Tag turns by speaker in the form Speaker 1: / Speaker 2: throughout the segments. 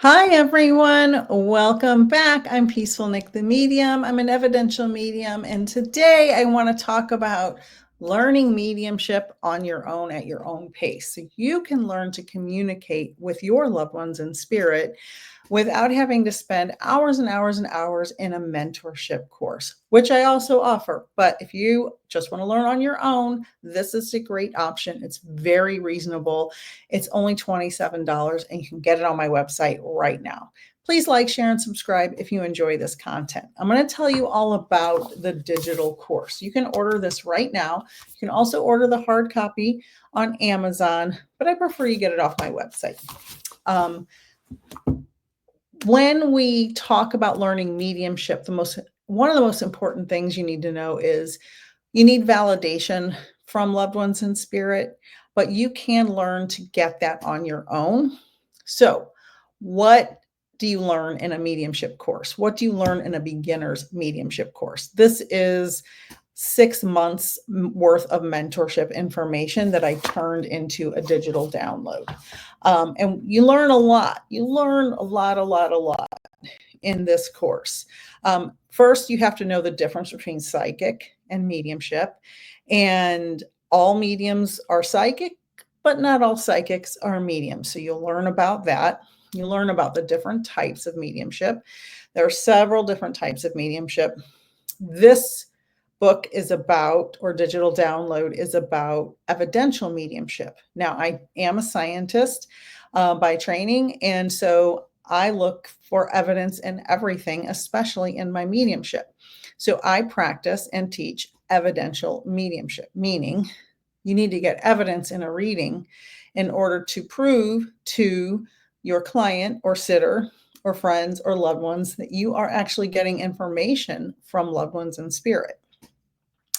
Speaker 1: Hi, everyone. Welcome back. I'm Peaceful Nick the Medium. I'm an evidential medium. And today I want to talk about learning mediumship on your own at your own pace. So you can learn to communicate with your loved ones in spirit without having to spend hours and hours and hours in a mentorship course, which I also offer. But if you just want to learn on your own, this is a great option. It's very reasonable. It's only $27 and you can get it on my website right now. Please like, share, and subscribe if you enjoy this content. I'm going to tell you all about the digital course. You can order this right now. You can also order the hard copy on Amazon, but I prefer you get it off my website. When we talk about learning mediumship, one of the most important things you need to know is you need validation from loved ones in spirit, but you can learn to get that on your own. So, what do you learn in a mediumship course? What do you learn in a beginner's mediumship course? This is 6 months worth of mentorship information that I turned into a digital download. And you learn a lot. You learn a lot in this course. First, you have to know the difference between psychic and mediumship. And all mediums are psychic, but not all psychics are mediums. So you'll learn about that. You learn about the different types of mediumship. There are several different types of mediumship. This book is about, or digital download is about, evidential mediumship. Now, I am a scientist by training, and so I look for evidence in everything, especially in my mediumship. So I practice and teach evidential mediumship, meaning you need to get evidence in a reading in order to prove to your client or sitter or friends or loved ones that you are actually getting information from loved ones in spirit.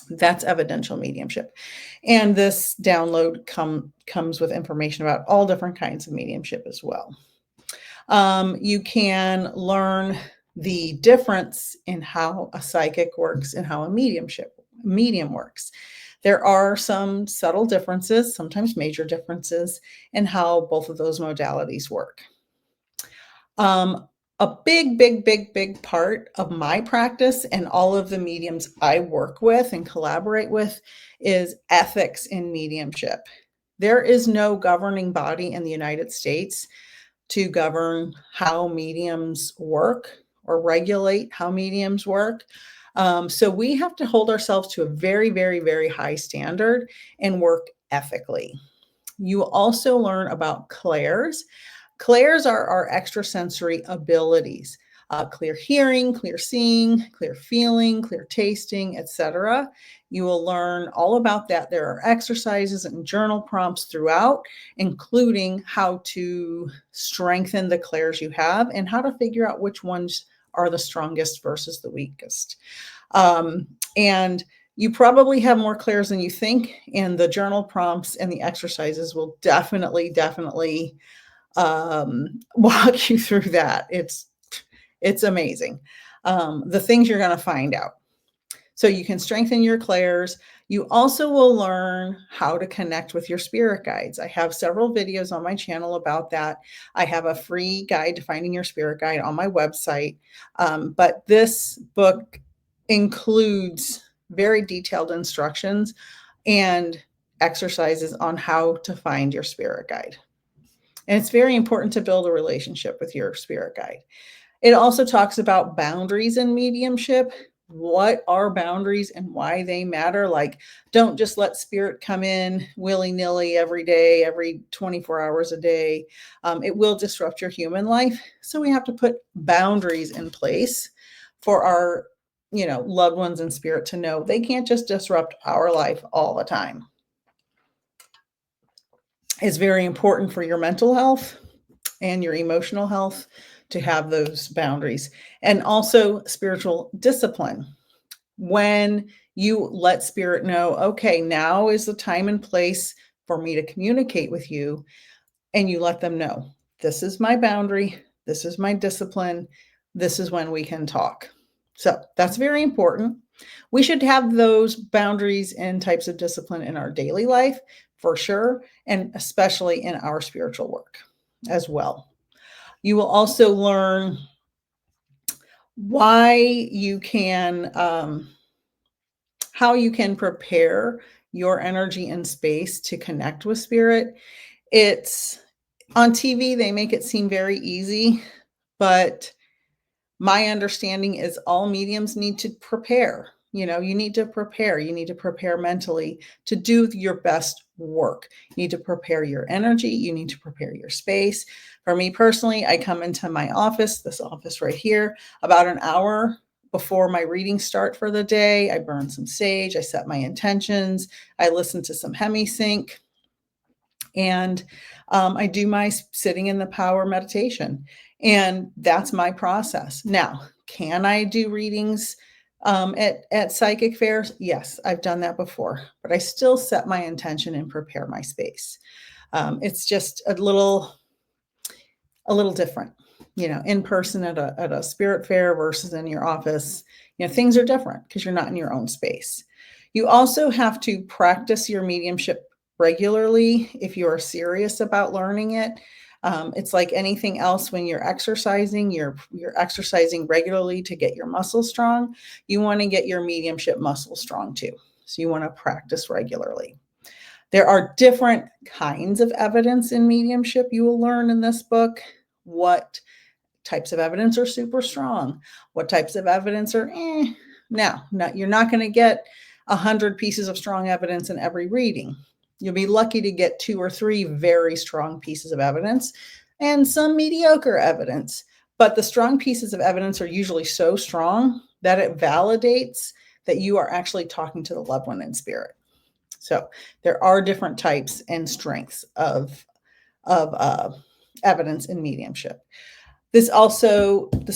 Speaker 1: That's evidential mediumship. And this download comes with information about all different kinds of mediumship as well. You can learn the difference in how a psychic works and how a medium works. There are some subtle differences, sometimes major differences, in how both of those modalities work. A big part of my practice and all of the mediums I work with and collaborate with is ethics in mediumship. There is no governing body in the United States to govern how mediums work or regulate how mediums work. So we have to hold ourselves to a very high standard and work ethically. You also learn about clairs. Clairs are our extrasensory abilities. Clear hearing, clear seeing, clear feeling, clear tasting, etc. You will learn all about that. There are exercises and journal prompts throughout, including how to strengthen the clairs you have and how to figure out which ones are the strongest versus the weakest. And you probably have more clairs than you think, and the journal prompts and the exercises will definitely walk you through that. It's amazing. The things you're going to find out. So you can strengthen your clairs. You also will learn how to connect with your spirit guides. I have several videos on my channel about that. I have a free guide to finding your spirit guide on my website. But this book includes very detailed instructions and exercises on how to find your spirit guide. And it's very important to build a relationship with your spirit guide. It also talks about boundaries in mediumship. What are boundaries and why they matter? Like, don't just let spirit come in willy-nilly every day, every 24 hours a day. It will disrupt your human life. So we have to put boundaries in place for our, loved ones in spirit to know they can't just disrupt our life all the time. It's very important for your mental health and your emotional health to have those boundaries. And also spiritual discipline. When you let spirit know, okay, now is the time and place for me to communicate with you, and you let them know, this is my boundary, this is my discipline, this is when we can talk. So that's very important. We should have those boundaries and types of discipline in our daily life for sure, and especially in our spiritual work as well. You will also learn why you can, how you can prepare your energy and space to connect with spirit. It's on TV, they make it seem very easy, but my understanding is all mediums need to prepare. You know, you need to prepare. You need to prepare mentally to do your best work. You need to prepare your energy. You need to prepare your space. For me personally, I come into my office, this office right here, about an hour before my readings start for the day. I burn some sage. I set my intentions. I listen to some hemi-sync. And I do my sitting in the power meditation. And that's my process. Now, can I do readings at psychic fairs? Yes, I've done that before, but I still set my intention and prepare my space. It's just a little different, you know, in person at a spirit fair versus in your office. You know, things are different because you're not in your own space. You also have to practice your mediumship regularly if you are serious about learning it. It's like anything else. When you're exercising, you're exercising regularly to get your muscles strong. You want to get your mediumship muscles strong too. So you want to practice regularly. There are different kinds of evidence in mediumship. You will learn in this book what types of evidence are super strong, what types of evidence are Now, you're not going to get 100 pieces of strong evidence in every reading. You'll be lucky to get 2 or 3 very strong pieces of evidence and some mediocre evidence. But the strong pieces of evidence are usually so strong that it validates that you are actually talking to the loved one in spirit. So there are different types and strengths of evidence in mediumship. This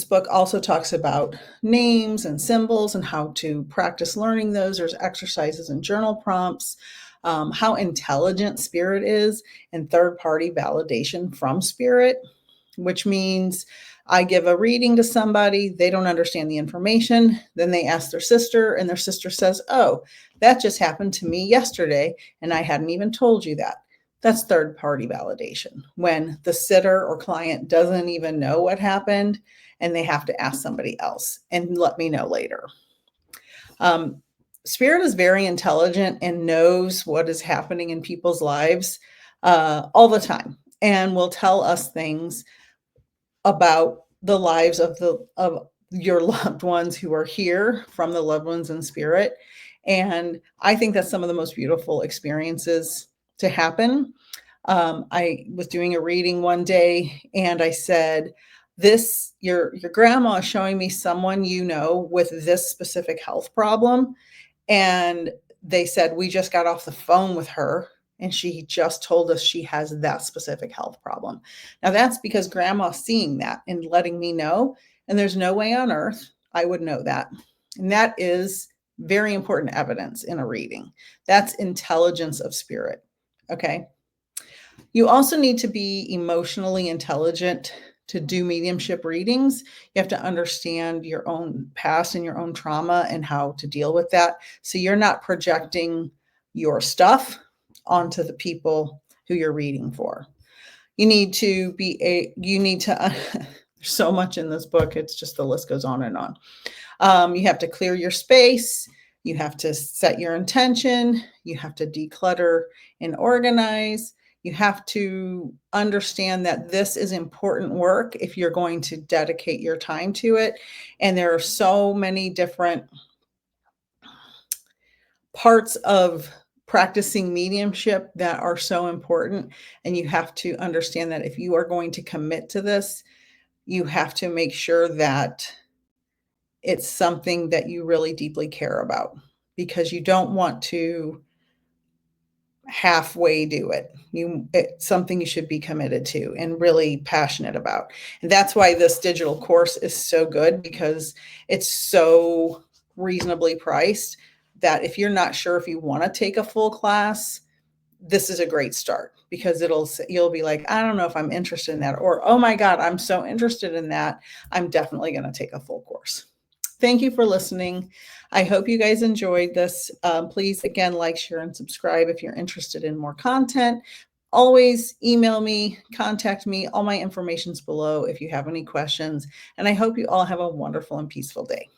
Speaker 1: book also talks about names and symbols and how to practice learning those. There's exercises and journal prompts, how intelligent spirit is, and third-party validation from spirit, which means I give a reading to somebody, they don't understand the information, then they ask their sister, and their sister says, oh, that just happened to me yesterday, and I hadn't even told you that. That's third-party validation, when the sitter or client doesn't even know what happened, and they have to ask somebody else and let me know later. Spirit is very intelligent and knows what is happening in people's lives all the time, and will tell us things about the lives of your loved ones who are here from the loved ones in spirit. And I think that's some of the most beautiful experiences to happen. I was doing a reading one day and I said, your grandma is showing me someone you know with this specific health problem. And they said, we just got off the phone with her and she just told us she has that specific health problem. Now that's because grandma's seeing that and letting me know, and there's no way on earth I would know that. And that is very important evidence in a reading. That's intelligence of spirit. Okay. You also need to be emotionally intelligent to do mediumship readings. You have to understand your own past and your own trauma and how to deal with that. So you're not projecting your stuff onto the people who you're reading for. You need to there's so much in this book. It's just the list goes on and on. You have to clear your space. You have to set your intention. You have to declutter and organize. You have to understand that this is important work if you're going to dedicate your time to it. And there are so many different parts of practicing mediumship that are so important. And you have to understand that if you are going to commit to this, you have to make sure that it's something that you really deeply care about, because you don't want to halfway do it. It's something you should be committed to and really passionate about. And that's why this digital course is so good, because it's so reasonably priced that if you're not sure if you want to take a full class, this is a great start, because you'll be like, I don't know if I'm interested in that, or, oh my God, I'm so interested in that. I'm definitely going to take a full course. Thank you for listening. I hope you guys enjoyed this. Please, again, like, share, and subscribe if you're interested in more content. always email me, contact me. All my information's below if you have any questions. And I hope you all have a wonderful and peaceful day.